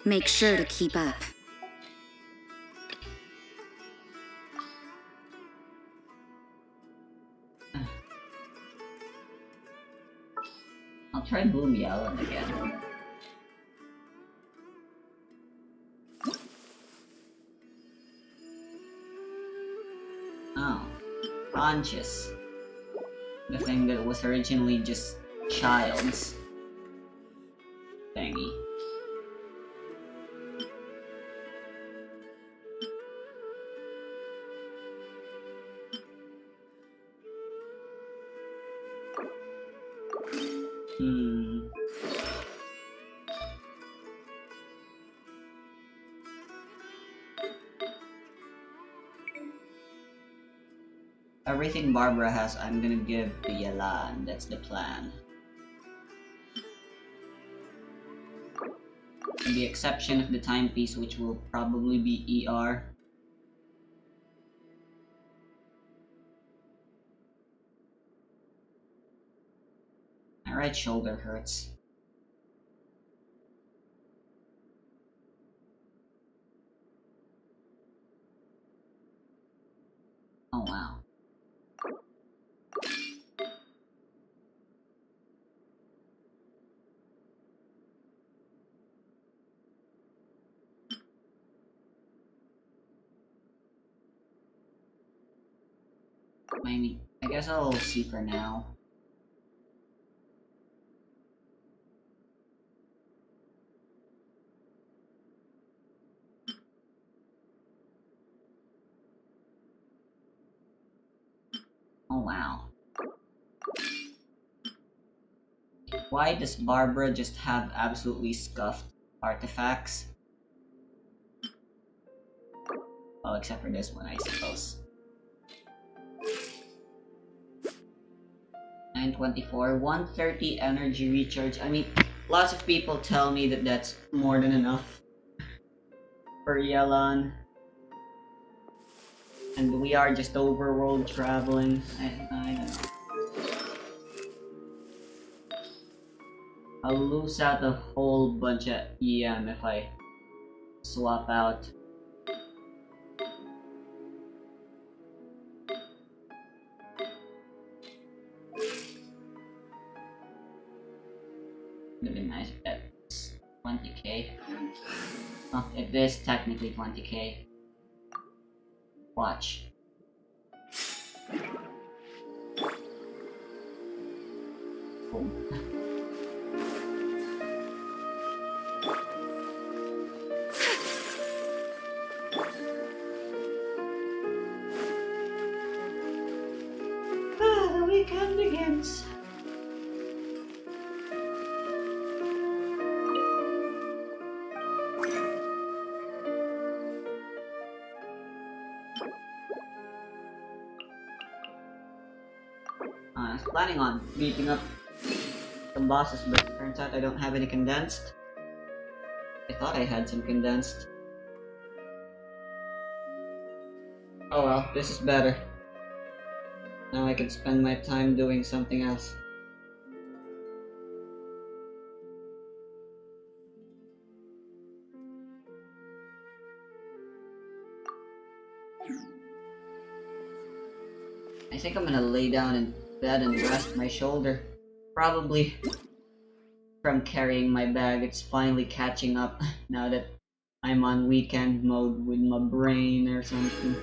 Make sure to keep up. I'll try Bloom Yellen again. Oh. Conscious. The thing that was originally just Child's thingy. Everything Barbara has, I'm gonna give to Yalan. That's the plan. With the exception of the timepiece, which will probably be ER. My right shoulder hurts. Oh wow. I guess I'll see for now. Oh wow. Why does Barbara just have absolutely scuffed artifacts? Well, except for this one, I suppose. 924, 130 energy recharge. I mean, lots of people tell me that that's more than enough for Yelan. And we are just overworld traveling. I don't know. I'll lose out a whole bunch of EM if I swap out. Would be nice if that's 20k. Oh, it is technically 20k. Watch. Boom. The weekend begins. I was planning on beating up some bosses, but it turns out I don't have any condensed. I thought I had some condensed. Oh well, this is better. Now I can spend my time doing something else. I think I'm gonna lay down in bed and rest my shoulder. Probably from carrying my bag, it's finally catching up now that I'm on weekend mode with my brain or something.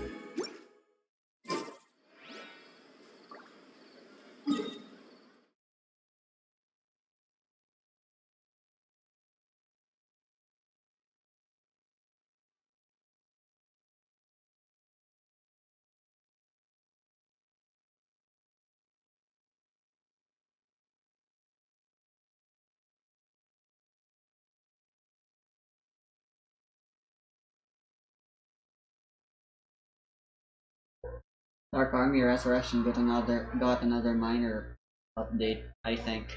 Dark Army Resurrection got another minor update, I think.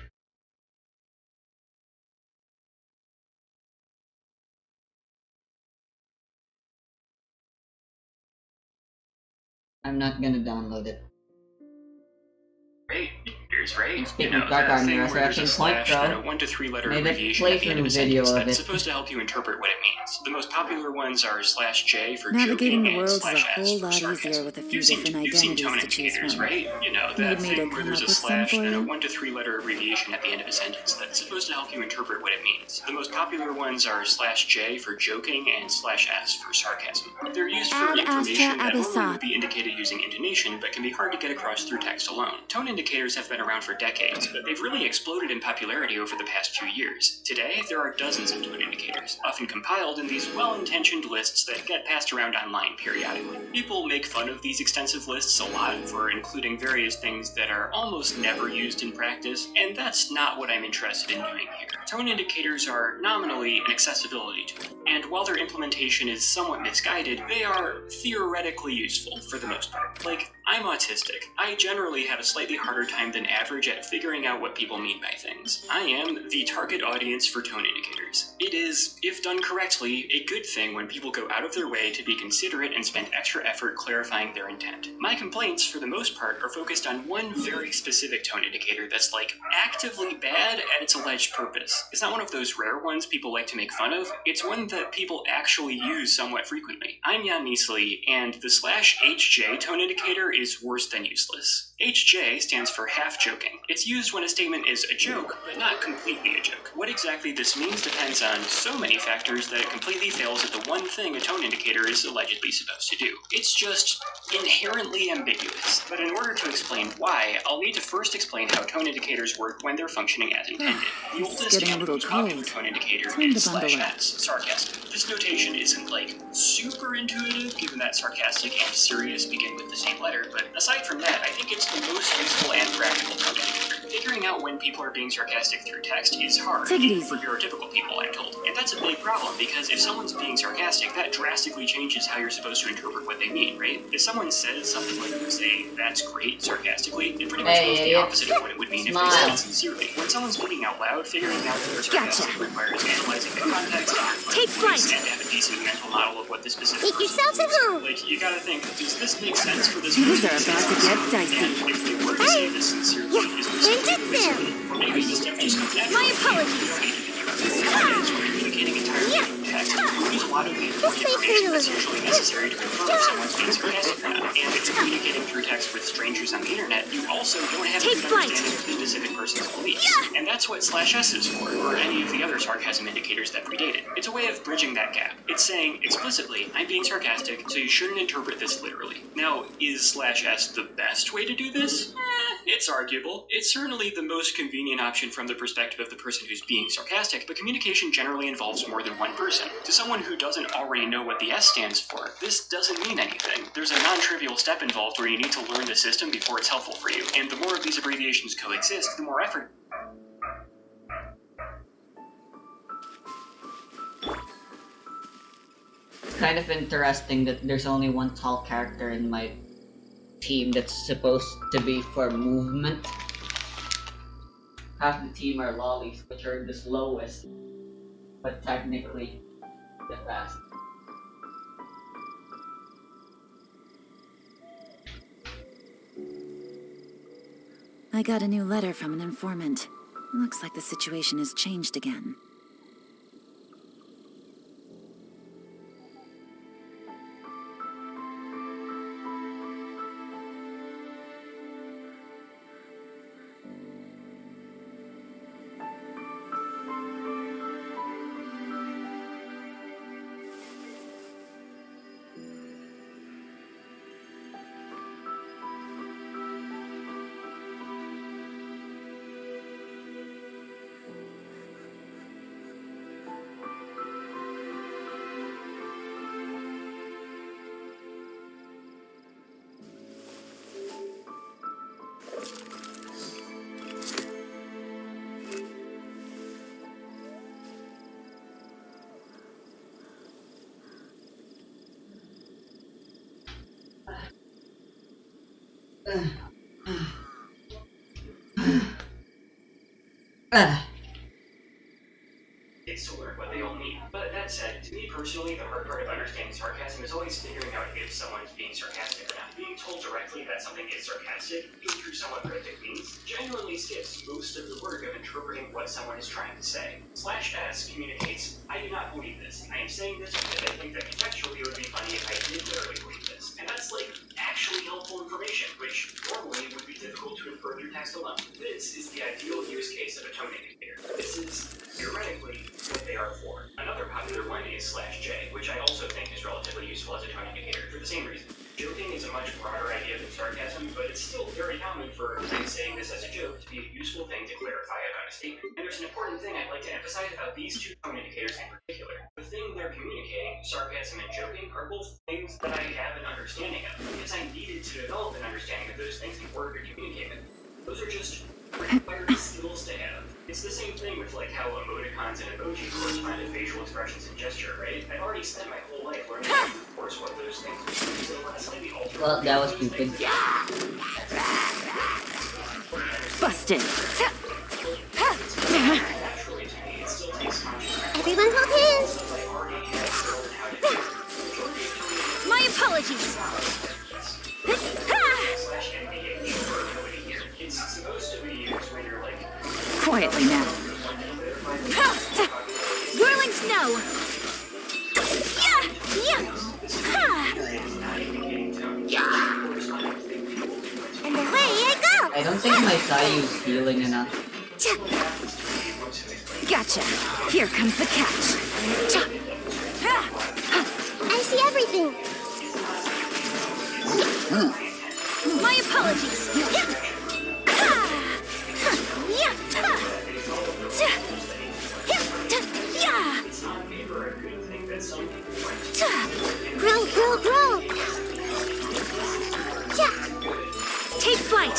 I'm not gonna download it. Right, right. Speaking of Dark Army Resurrection, Point Pro 1 to 3 letter made a abbreviation at the end of a playthrough video sentence of that's it. supposed to help you interpret what it means. The most popular ones are /J for Navigating joking the and world is a /S whole for lot easier sarcasm. with a few You've seen different tone identities to choose indicators, from. right? You know, Need that me to thing where come there's up a with some slash for and a you? 1 to 3 letter abbreviation at the end of a sentence that's supposed to help you interpret what it means. The most popular ones are /J for joking and /S for sarcasm. They're used for Ad information astra that normally abyssa. would be indicated using intonation, but can be hard to get across through text alone. Tone indicators have been around for decades, but they've really exploded in popularity over the past 2 years. Today, there are dozens of tone indicators, often compiled in these well-intentioned lists that get passed around online periodically. People make fun of these extensive lists a lot for including various things that are almost never used in practice, and that's not what I'm interested in doing here. Tone indicators are nominally an accessibility tool, and while their implementation is somewhat misguided, they are theoretically useful for the most part. Like, I'm autistic. I generally have a slightly harder time than average at figuring out what people mean by things. I am the target audience for tone indicators. It is, if done correctly, a good thing when people go out of their way to be considerate and spend extra effort clarifying their intent. My complaints, for the most part, are focused on one very specific tone indicator that's like actively bad at its alleged purpose. It's not one of those rare ones people like to make fun of, it's one that people actually use somewhat frequently. I'm Jan Measley, and the /HJ tone indicator is worse than useless. HJ stands for half joking. It's used when a statement is a joke, but not completely a joke. What exactly this means depends on so many factors that it completely fails at the one thing a tone indicator is allegedly supposed to do. It's just inherently ambiguous. But in order to explain why, I'll need to first explain how tone indicators work when they're functioning as intended. The It's oldest getting a and little most popular cold. tone indicator Time to is bundle up. /S, sarcasm. This notation isn't like super intuitive, given that sarcastic and serious begin with the same letter, but aside from that, I think it's the most useful and practical tone indicator. Figuring out when people are being sarcastic through text is hard, Take it even easy. for neurotypical people, I'm told. And that's a big problem, because if someone's being sarcastic, that drastically changes how you're supposed to interpret what they mean, right? If someone says something like, say, "That's great," sarcastically, it pretty much Hey, goes the idiot. opposite of what it would mean if they Smile. said it sincerely. When someone's speaking out loud, figuring out that they're sarcastic requires analyzing the context, Take flight. and to have a decent mental model of what the specific Take person yourselves means. at home. Like, you gotta think, does this make sense for this Things person are to say about to this? get dicey. And if they were to say this sincerely, is this Ninjutsu! or maybe this stuff just comes naturally? My apologies. You don't need to be communicating entirely through text. You use a lot of the information that's usually necessary to confirm if someone's being sarcastic or not. And if you're communicating through text with strangers on the internet, you also don't have a Take good flight. understanding of the specific person's beliefs. And that's what /S is for, or any of the other sarcasm indicators that predate it. It's a way of bridging that gap. It's saying explicitly, I'm being sarcastic, so you shouldn't interpret this literally. Now, is /S the best way to do this? It's arguable. It's certainly the most convenient option from the perspective of the person who's being sarcastic, but communication generally involves more than one person. To someone who doesn't already know what the S stands for, this doesn't mean anything. There's a non-trivial step involved where you need to learn the system before it's helpful for you, and the more of these abbreviations coexist, the more effort. It's kind of interesting that there's only one tall character in my team that's supposed to be for movement. Half the team are lollies, which are the slowest, but technically the fastest. I got a new letter from an informant. Looks like the situation has changed again. It's to learn what they all mean. But that said, to me personally, the hard part of understanding sarcasm is always figuring out if someone's being sarcastic or not. Being told directly that something is sarcastic, even through somewhat cryptic means, genuinely skips most of the work of interpreting what someone is trying to say. /S communicates, I do not believe this. I am saying this because I think that contextually it would be funny if I did literally believe this. And that's like actually helpful information, which normally would be difficult to infer through text alone. This is the ideal use case of a tone indicator. This is theoretically what they are for. Another popular one is /J, which I also think is relatively useful as a tone indicator for the same reason. Joking is a much broader idea than sarcasm, but it's still very common for saying this as a joke to be a useful thing to clarify about a statement. And there's an important thing I'd like to emphasize about these two tone indicators in particular. The thing they're communicating, sarcasm and joking, are both things that I have an understanding of, because I needed to develop an understanding of those things in order to communicate them. Those are just required skills to have. It's the same thing with like how emoticons and emoji correspond to facial expressions and gesture, right? I've already spent my whole life learning, of course, what those things mean. So let's maybe alter. Well, that was stupid. Busted. Naturally to me, it still takes conscious effort. Everyone hold hands! So I already have learned how to do it. Majority of tools My apologies. /MBA for nobody here. It's supposed to be used when you're like Quietly now. Whirling snow. And away I go! I don't think my Sayu is healing enough. Gotcha. Here comes the catch. I see everything! My apologies. Grow, grow, grow! Take flight.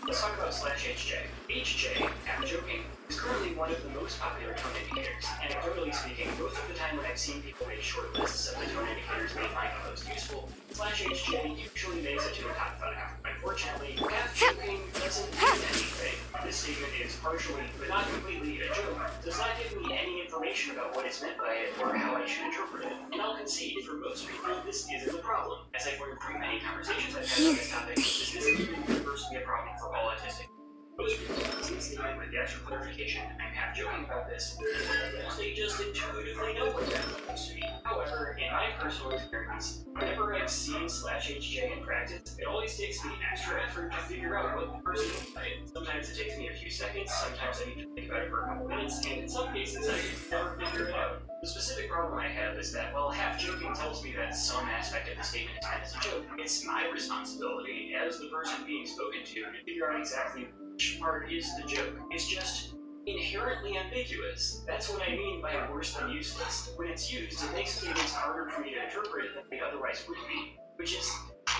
Let's talk about /HJ. HJ, I'm joking, is currently one of the most popular tone indicators. Anecdotally speaking, most of the time when I've seen people make short lists of the tone indicators they find the most useful, /HJ usually makes it to the top 5. Unfortunately, joking doesn't mean anything. This statement is partially, but not completely, a joke. Does not give me any information about what is meant by it or how I should interpret it. And I'll concede, for most people, this isn't a problem. As I've learned from many conversations I've had on this topic, this isn't even universally a problem for all autistic. Most people see the statement with the extra clarification, I'm half joking about this, they just intuitively know what that means to me. However, in my personal experience, whenever I've seen /HJ in practice, it always takes me extra effort to figure out what the person means by it. Sometimes it takes me a few seconds, sometimes I need to think about it for a couple minutes, and in some cases I just never figure it out. The specific problem I have is that while half joking tells me that some aspect of the statement is meant as a joke, it's my responsibility as the person being spoken to figure out exactly which part is the joke. It's just inherently ambiguous. That's what I mean by worse than useless. When it's used, it makes statements harder for me to interpret than they otherwise would be, which is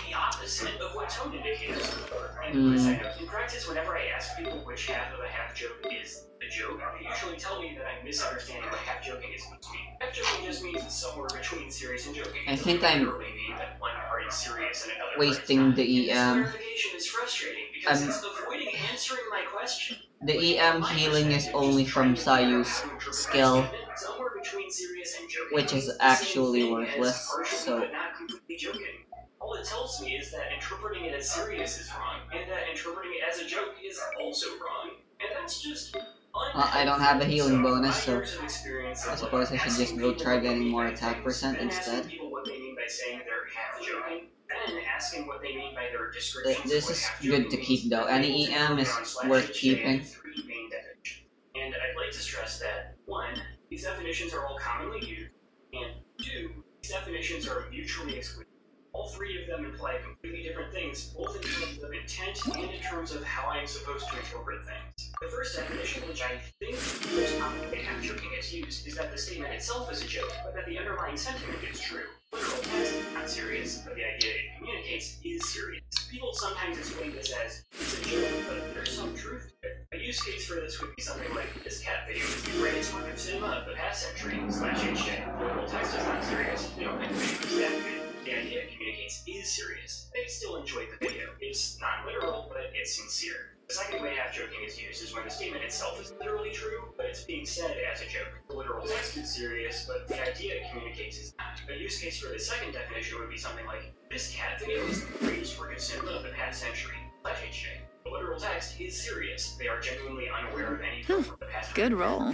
the opposite of what tone indicators are. And as I know, in practice, whenever I ask people which half of a half joke is a joke, they usually tell me that I'm misunderstanding what half joking is supposed to mean. Half joking just means it's somewhere between serious and joking. I think I'm literally mean that one part is serious and another wasting the This EM. clarification is frustrating because it's avoiding answering my question. The EM healing is only from Sayu's skill, Somewhere between serious and joking, which is the same actually thing worthless, as partially so but not completely joking. All it tells me is that interpreting it as serious is wrong, and that interpreting it as a joke is also wrong. And that's just I don't have a healing bonus, so I I suppose I should just go try getting more attack percent instead. Asking people what they mean by saying they're half joking, then asking what they mean by their descriptions. This is good to keep though. Any EM is worth keeping. Three main definitions. And I'd like to stress that 1, these definitions are all commonly used, and 2, these definitions are mutually exclusive. All 3 of them imply completely different things, both in terms of intent and in terms of how I'm supposed to interpret things. The first definition, which I think most commonly half joking is used, is that the statement itself is a joke, but that the underlying sentiment is true. Literal text is not serious, but the idea it communicates is serious. People sometimes explain this as, it's a joke, but there's some truth to it. A use case for this would be something like, this cat video is the greatest work of cinema of the past century, /HJ. Literal text is not serious, no, I think it's that good. The idea is serious. They still enjoyed the video. It's non-literal, but it's sincere. The second way half-joking is used is when the statement itself is literally true, but it's being said as a joke. The literal text is serious, but the idea it communicates is not. A use case for the second definition would be something like, this cat video is the greatest work of cinema of the past century, /HJ. The literal text is serious. They are genuinely unaware of any film from the past. Good roll.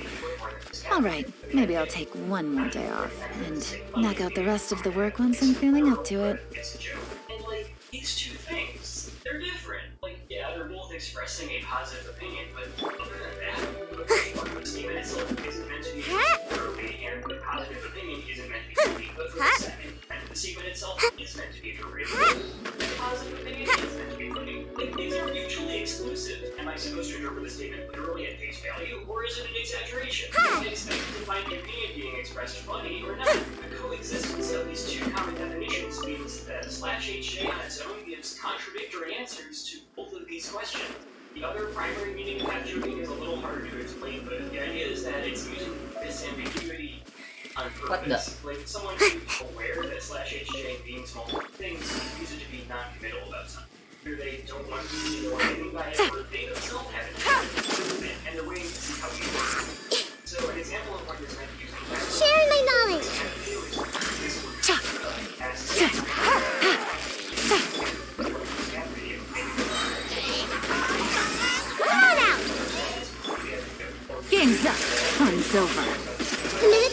Alright, maybe I'll take one more day off and knock out the rest of the work once I'm feeling up to it. It's a joke. And like, these two things, they're different. Like, yeah, they're both expressing a positive opinion, but other than that, the statement itself isn't meant to be literally, and the positive opinion isn't meant to be funny. But for the second, and the statement itself is meant to be derivative, and the positive opinion is meant to be funny. Like, these are mutually exclusive. Am I supposed to interpret the statement literally at face value, or is it an exaggeration? Am I expected to find the opinion being expressed funny or not? The coexistence of these two common definitions means that /HJ on its own gives contradictory answers to both of these questions. The other primary meaning of half-joking is a little harder to explain, but the idea is that it's using this ambiguity on purpose. Like, someone who's aware that /HJ means multiple things use it to be non-committal about something. Either they don't want to see or anything by it, or they themselves haven't. And they're waiting to see how you work. So, an example of what this meant using Sharing my knowledge. Come out. Game's up. Fun's over. Commit.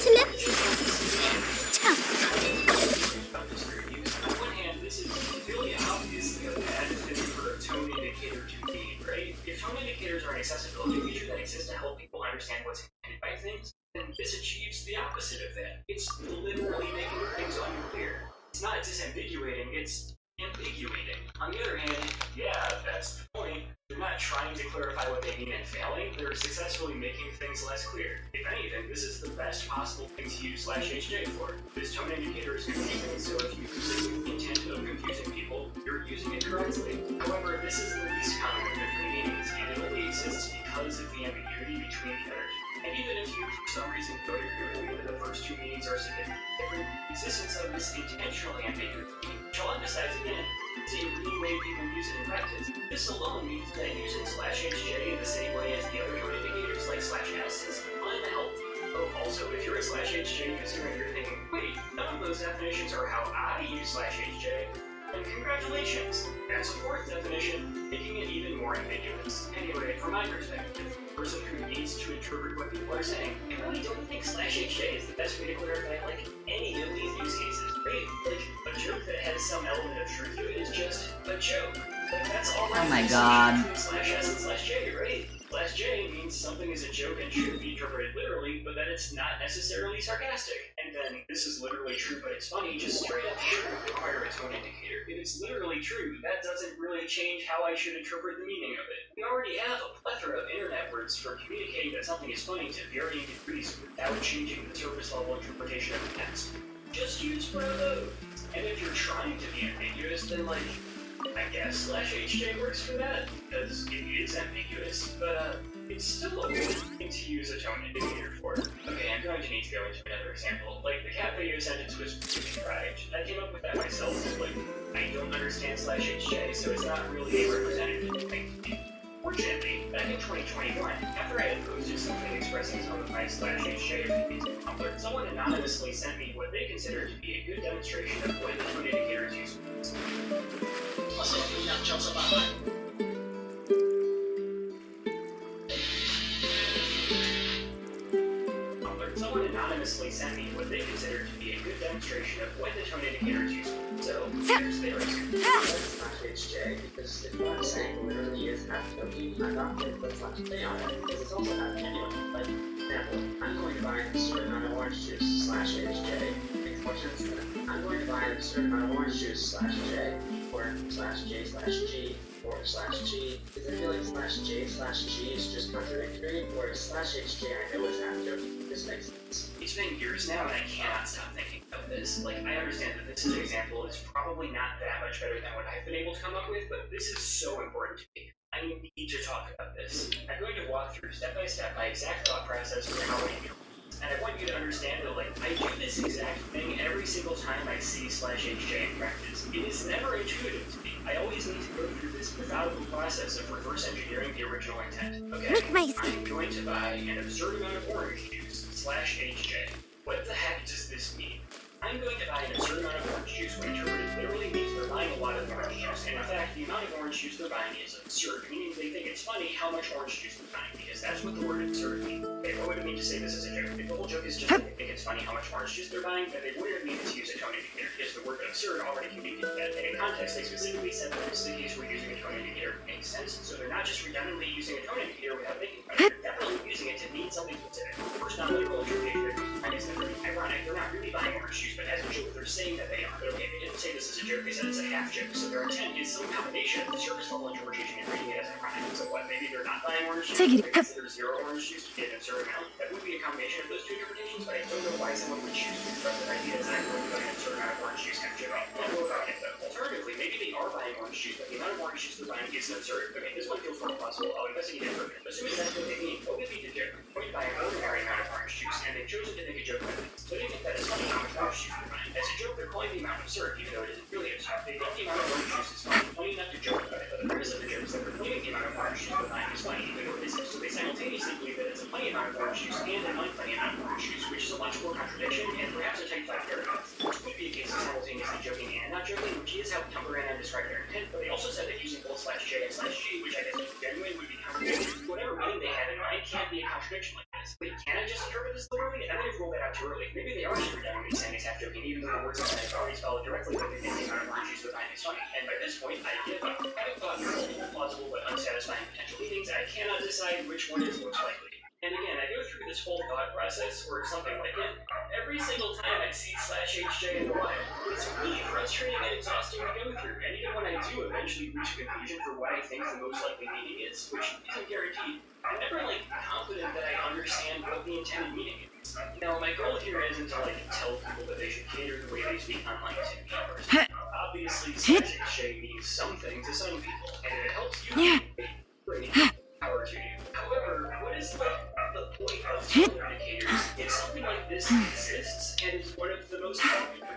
On one hand, this is really obviously a bad thing for a tone indicator to be, right? If tone indicators are an accessibility feature that exists to help people understand what's intended by things, then this achieves the opposite of that. It's literally making things unclear. It's not disambiguating, it's ambiguating. On the other hand, yeah, that's the point. They're not trying to clarify what they mean and failing, they're successfully making things less clear. If anything, this is the best possible thing to use /HJ for. This tone indicator is confusing, so if you use it with the intent of confusing people, you're using it correctly. However, this is the least common of the three meanings, and it only exists because of the ambiguity between the other two. And even if you, for some reason, don't agree with me that the first two meanings are significantly different, the existence of this intentionally ambiguous meaning, which I'll emphasize again, is a real way people use it in practice. This alone means that using /HJ in the same way as the other tone indicators like /S is unhelpful. Oh, also, if you're a /HJ user and you're thinking, wait, none of those definitions are how I use /HJ, then congratulations! That's a fourth definition, making it even more ambiguous. Anyway, from my perspective, the person who needs to interpret what people are saying, I really don't think /HJ is the best way to clarify, like, any of these use cases, right? Like, a joke that has some element of truth to it is just a joke. Like, that's all Oh my god. /S and /J, right? /J means something is a joke and should be interpreted literally, but that it's not necessarily sarcastic. And then, this is literally true but it's funny, just straight up shouldn't require a tone indicator. If it's literally true, that doesn't really change how I should interpret the meaning of it. We already have a plethora of internet words for communicating that something is funny to varying degrees without changing the surface level interpretation of the text. Just use one of those. And if you're trying to be ambiguous, then like, I guess /HJ works for that, because it is ambiguous, but it's still a good thing to use a tone indicator for. Okay, I'm going to need to go into another example. Like, the cat video sentence was prescribed. I came up with that myself, like, I don't understand /HJ, so it's not really a representative thing to me. Fortunately, back in 2021, after I had posted something expressing some of my /HJ opinions on Tumblr, someone anonymously sent me what they considered to be a good demonstration of when the tone indicator is useful. Someone anonymously sent me what they considered to be a good demonstration of when the tone indicator is useful. So, here's their /HJ, because if what I'm saying literally is half-joking, I'm not going to put /J on it, because it's also not genuine. Like, for example, I'm going to buy a certain amount of orange juice /HJ. Makes more sense than I'm going to buy a certain amount of orange juice /J, or /J/G, or /G, because I feel like /J/G is just contradictory, whereas /HJ I know is half-joking. This makes sense. It's been years now and I cannot stop thinking about this. Like, I understand that this example is probably not that much better than what I've been able to come up with, but this is so important to me. I need to talk about this. I'm going to walk through step by step my exact thought process for how I And I want you to understand that, like, I do this exact thing every single time I see /HJ in practice. It is never intuitive to me. I always need to go through this methodical process of reverse engineering the original intent. Okay, Rick Mason. I'm going to buy an absurd amount of orange juice /HJ. What the heck does this mean? I'm going to buy an absurd amount of orange juice when interpreted literally means they're buying a lot of orange juice. And in fact, the amount of orange juice they're buying is absurd, meaning they think it's funny how much orange juice they're buying, because that's what the word absurd means. Okay, what would it mean to say this is a joke? If the whole joke is just that they think it's funny how much orange juice they're buying, then they wouldn't have needed to use a tone indicator, because the word absurd already communicates that. And in context, they specifically said that this is the case where using a tone indicator makes sense, so they're not just redundantly using a tone indicator without thinking about it, they're definitely using it to mean something specific. The first non-literal interpretation they're using is ironic. They're not really buying orange juice, but as a joke, they're saying that they are. But okay, they didn't say this is a joke, they said it's a half joke. So their intent is some combination of the surface level interpretation and reading it as ironic. So what, maybe they're not buying orange juice, Take it. they consider zero orange juice to be an absurd amount. That would be a combination of those two interpretations, but I don't know why someone would choose to express that idea as I'm going to buy an absurd amount of orange juice half joke. I don't know about it though. Alternatively, maybe they are buying orange juice, but the amount of orange juice they're buying is absurd. Okay, this one feels more plausible. I'll investigate it further. Assuming that's what they mean, what would be the joke? Going to buy an ordinary amount of orange juice, and they've chosen to make a joke about it. So they think that it's funny how much orange juice they're buying. As a joke, they're calling the amount absurd, even though it isn't really absurd. They think the amount of orange juice is funny. Funny enough to joke about it, but the premise of the joke is that they're claiming the amount of orange juice they're buying is funny, even though it isn't. So they simultaneously believe that it's a funny amount of orange juice and an unfunny amount of orange juice, which is a logical contradiction and perhaps a type 5 paradox. Which could be a case of simultaneously joking and not joking, which is how Tumblr and I described their intent, but they also said that using both /J and /G, which I guess is genuine, would be contradictory. Whatever meaning they have in mind can't be a contradiction like this. Wait, can I just interpret this literally? I might have ruled that out too early. Maybe they are just redundantly saying it's half joking, even though the words on it already spelled directly that they think the amount of orange juice they're buying is funny. And by this point, I give up. Having thought through multiple plausible but unsatisfying potential meanings, I cannot decide which one is most likely. And again, I go through this whole thought process, or something like it, every single time I see /HJ in the wild. It's really frustrating and exhausting to go through, and even when I do eventually reach a conclusion for what I think the most likely meaning is, which isn't guaranteed, I'm never, confident that I understand what the intended meaning is. Now, my goal here isn't to, tell people that they should cater the way they speak online to me personally. Obviously, /HJ means something to some people, and if it helps you, bring it power to you. However, what is, the point of tone indicators? If something like this exists, and is one of the most popular,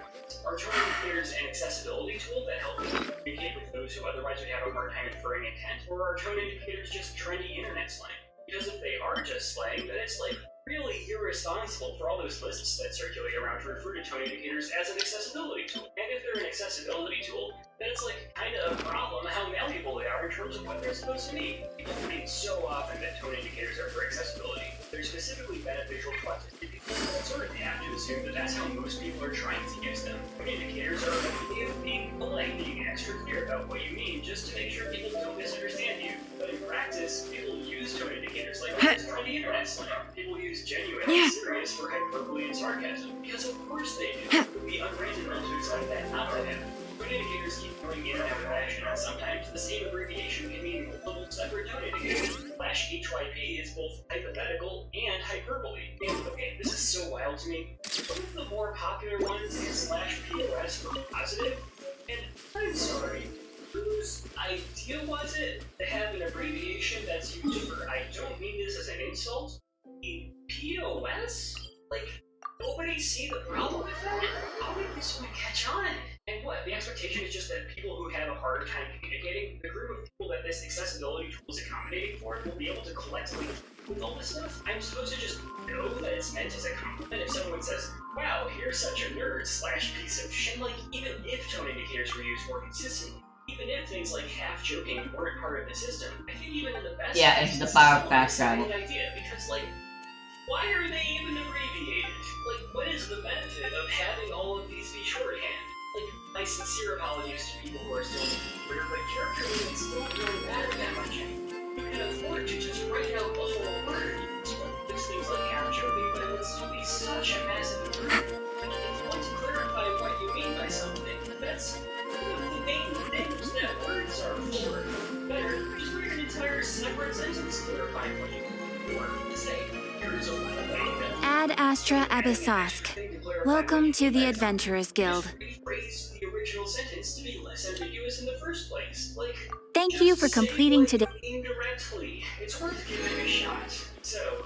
are tone indicators an accessibility tool that helps communicate with those who otherwise would have a hard time inferring intent, or are tone indicators just trendy internet slang? Because if they are just slang, then it's really irresponsible for all those lists that circulate around to refer to tone indicators as an accessibility tool. And if they're an accessibility tool, then it's kind of a problem how malleable they are in terms of what they're supposed to mean. People claim so often that tone indicators are for accessibility. They're specifically beneficial to autistic people, so I sort of have to assume that that's how most people are trying to use them. Tone indicators are a way of being polite, being extra clear about what you mean, just to make sure people don't misunderstand you. But in practice, people use tone indicators like this trendy internet slang. People use genuine and serious for hyperbole and sarcasm, because of course they do. It would be unreasonable to expect that not to happen. Tone indicators keep going in and out of action, and sometimes the same abbreviation can mean multiple separate tone indicators. /HYP is both hypothetical and hyperbole. And okay, this is so wild to me. One of the more popular ones is /POS for positive, and I'm sorry, whose idea was it to have an abbreviation that's used for I don't mean this as an insult? A POS? Nobody see the problem with that? How did this one catch on? And what? The expectation is just that people who have a hard time communicating, the group of people that this accessibility tool is accommodating for, will be able to collectively with all this stuff? I'm supposed to just know that it's meant as a compliment if someone says, wow, you're such a nerd / piece of shit. Even if tone indicators were used more consistently, even if things like half joking weren't part of the system, I think even in the best it's the power of fast travel. Idea, because why are they even abbreviated? What is the benefit of having all of these be shorthand? My sincere apologies to people who are still queer, but character limits don't really matter that much anymore. You can afford to just write out the whole word. Fix things like half joking, but it would still be such a massive improvement. If you want to clarify what you mean by something, that's one of the main things that words are for. Better, just write an entire separate sentence clarifying what you mean. Or say, here's a way that Ad Astra Abyssosk. Welcome to the Adventurers Guild. rephrase the original sentence to be less ambiguous in the first place. Thank you for completing today. Indirectly, it's worth giving a shot. So,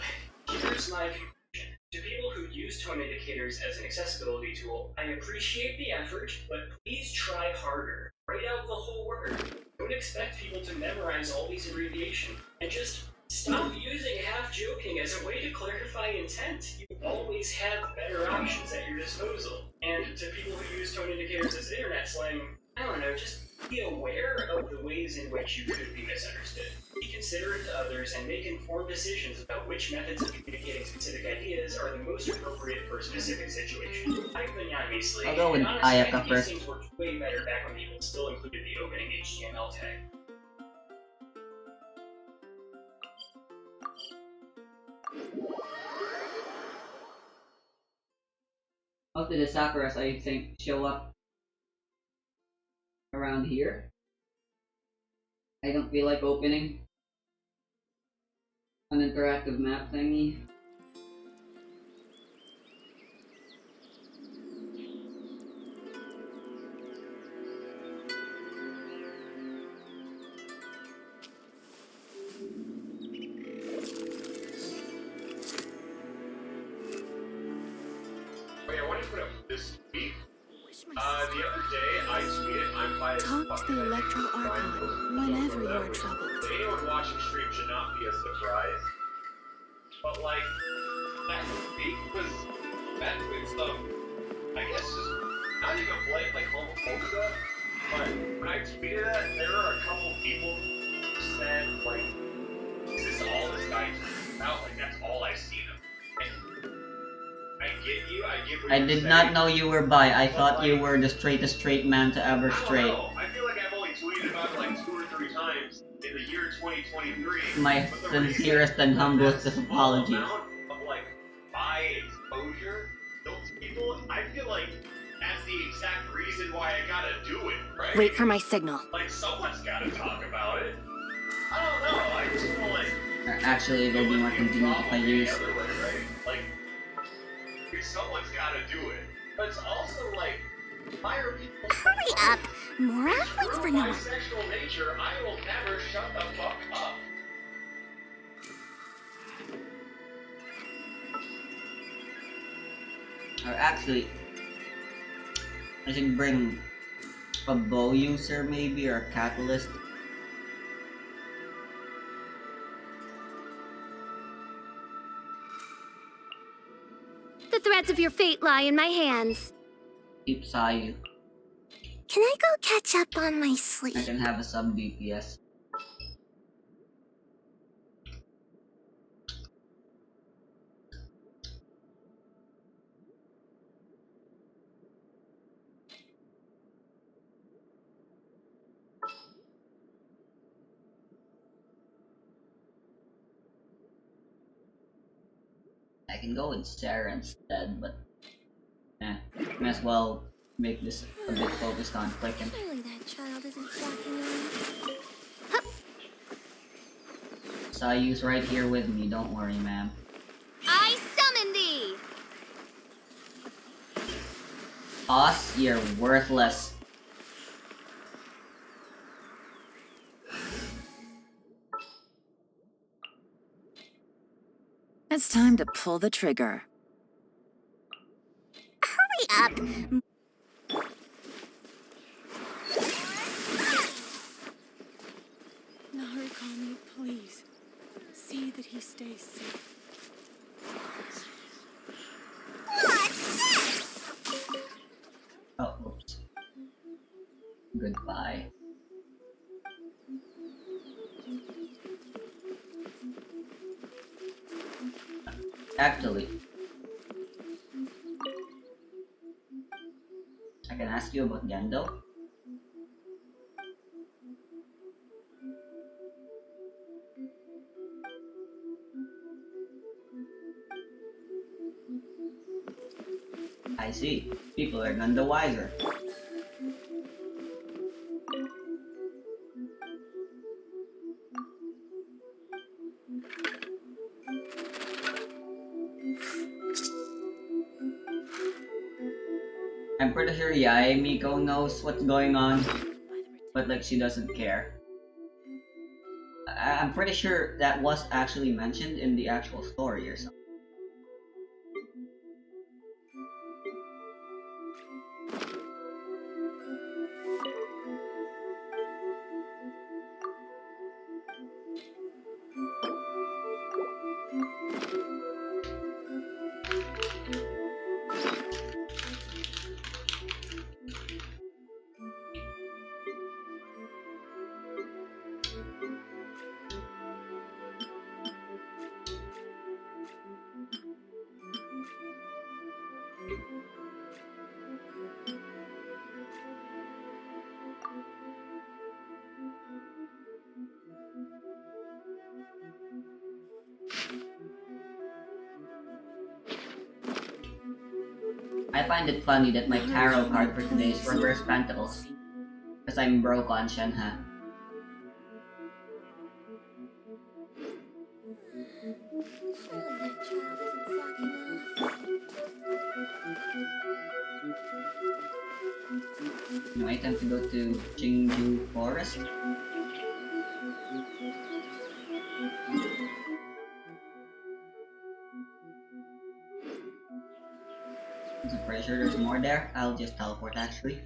here's my conclusion. To people who use tone indicators as an accessibility tool, I appreciate the effort, but please try harder. Write out the whole word. Don't expect people to memorize all these abbreviations. And just stop using half-joking as a way to clarify intent. You always have better options at your disposal. And to people who use tone indicators as internet slang, I don't know, just be aware of the ways in which you could be misunderstood. Be considerate to others and make informed decisions about which methods of communicating specific ideas are the most appropriate for a specific situation. I've been young, Measley. I'll go with and honestly, I Ayaka think these first. things worked way better back when people still included the opening HTML tag. Most of the Sakuras, I think, show up around here. I don't feel like opening an interactive map thingy. Wait, I want to put up this week. The other day I tweeted I'm biased. Talk to the Electro Archon whenever you're troubled. Anyone watching stream should not be a surprise. But like, that week was met with some, I guess just not even blatant like homophobia. But when I tweeted that, there were a couple people who said like, is this all this guy tweets about? Like that's all I've seen him. And I get you, I get what I you're did saying. not know you were bi. I thought you were the straightest straight man to ever I don't straight. know. I feel like I've only tweeted about it like 2 or 3 times in the year 2023. My but the sincerest reason and humblest that of small apologies. amount of like bi exposure built to people, I feel like that's the exact reason why I gotta do it, right? Wait for my signal. Like someone's gotta talk about it. I don't know. I just feel like Actually, it'll be more convenient if I use. the other way, right? Like, someone's gotta do it. But it's also like, why are people? Hurry up! More athletes Through for my no one. sexual nature, I will never shut the fuck up. Or actually, I should bring a bow user maybe, or a catalyst. The threads of your fate lie in my hands. Keep Sayu. Can I go catch up on my I sleep? can have a sub DPS. I can go with Sarah instead, but might as well make this a bit focused on clicking. Surely that child isn't tracking me. Sayu's right here with me, don't worry, ma'am. I summon thee! Us, you're worthless. It's time to pull the trigger. Hurry up! Narukami, please. See that he stays safe. Oh, oops. Goodbye. Actually, I can ask you about Gendo. I see. People are none the wiser. I'm pretty sure Yae Miko knows what's going on, but like she doesn't care. I'm pretty sure that was actually mentioned in the actual story or something. I find it funny that my tarot card for today is Reverse Pentacles. Because I'm broke on Shenhe. Anyway, time to go to Jingju Forest. I'm pretty sure there's more there. I'll just teleport actually.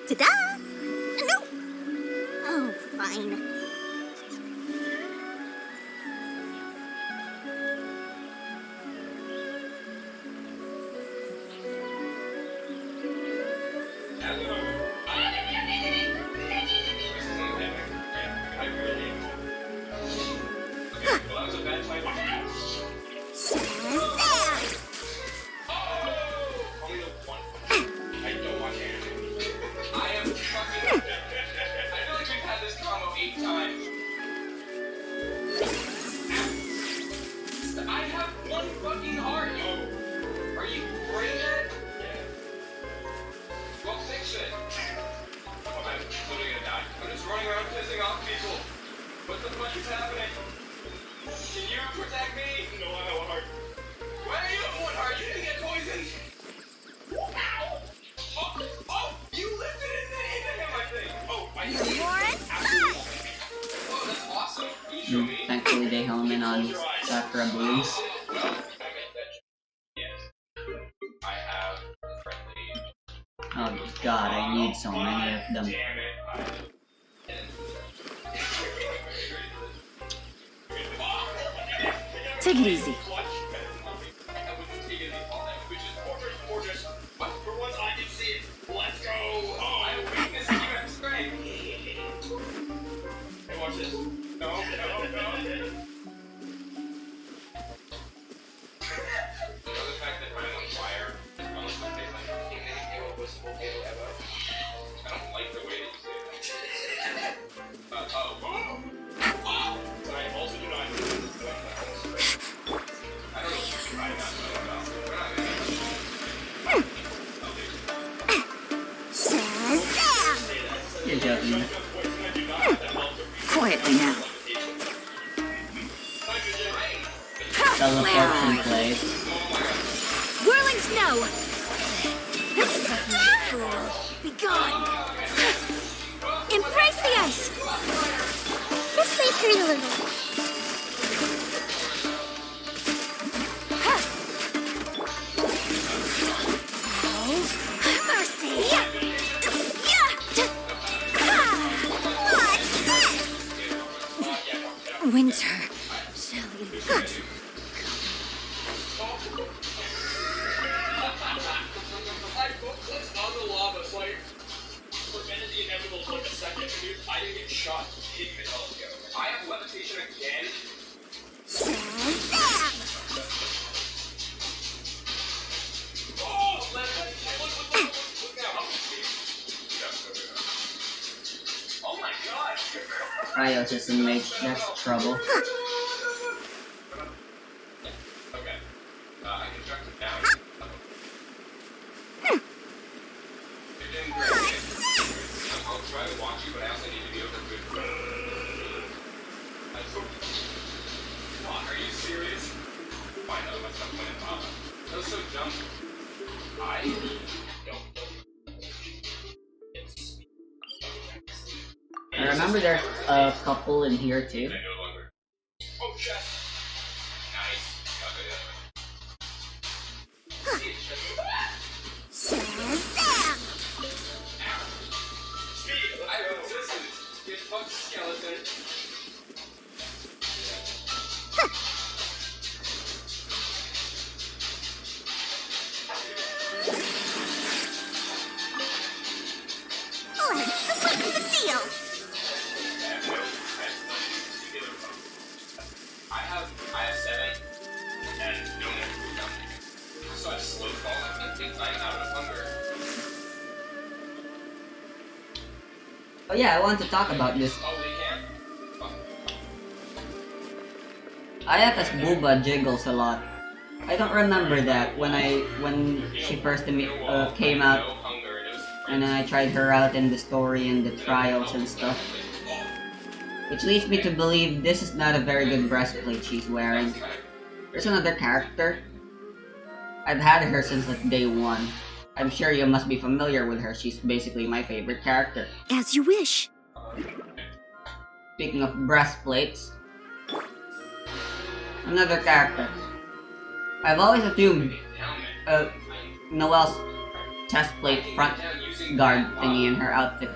Ta-da! No! Oh, fine. Thankfully they home in on Sakura Blues. Oh god, I need so many of them. Take it easy. You're joking. Quietly now. Teleport in place. Whirling snow! Be gone! Embrace the ice! Let's wait for you a little. Winter. Shelly. I focused on the lava, so I prevented the inevitable for like a second. Dude, I didn't get shot. Taking the telescope. I have levitation again. Oh, levitation! Look now. Oh my god! Ryo's just in mage, that's trouble. Okay. I can track it down. You're doing great. I'll try to watch you, but I also need to be over good. Come on, are you serious? Fine, no, that's not playing Papa. That was so dumb. I don't know. I remember there's a couple in here too. Oh, yes. Oh yeah, I want to talk about this. Oh, they can. Ayaka's Booba jiggles a lot. I don't remember that when she first came out, and then I tried her out in the story and the trials and stuff. Which leads me to believe this is not a very good breastplate she's wearing. There's another character. I've had her since like day one. I'm sure you must be familiar with her. She's basically my favorite character. As you wish. Speaking of breastplates, another character. I've always assumed Noelle's chestplate front guard thingy in her outfit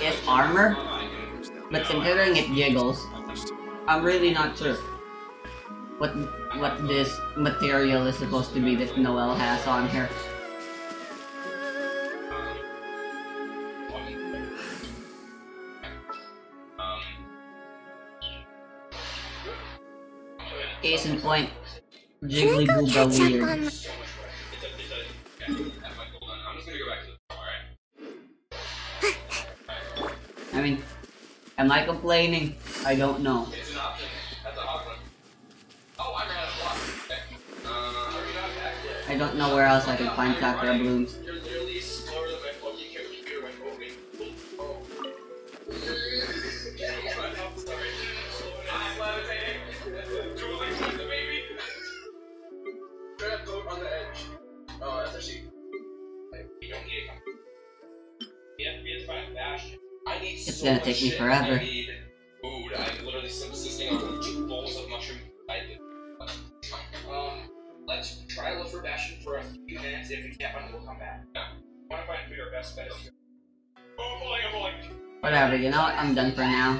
is armor, but considering it jiggles, I'm really not sure what this material is supposed to be that Noelle has on her. Case in point, Jiggly Can I go Booba catch up weird. on I'm just gonna go back to the alright? I mean, am I complaining? I don't know. It's an option. That's a hot one. Oh, I ran out of block. Okay. Are we not back yet? I don't know where else I can find Sakura blooms. You're literally slower than my fucking computer went moving. Oh. I'm sorry. I'm levitating. Drooling from the baby. Grab boat on the edge. Oh, that's actually. We don't need it. We have to find a bastion. I need It's so gonna much take me shit. forever. I need food. I'm literally subsisting on 2 bowls of mushroom. Let's try to look for Bastion for a few minutes. If we can't find it, we'll come back. Yeah. Want to find food, our best bet is here. Oh, I'm falling. Whatever, you know what? I'm done for now.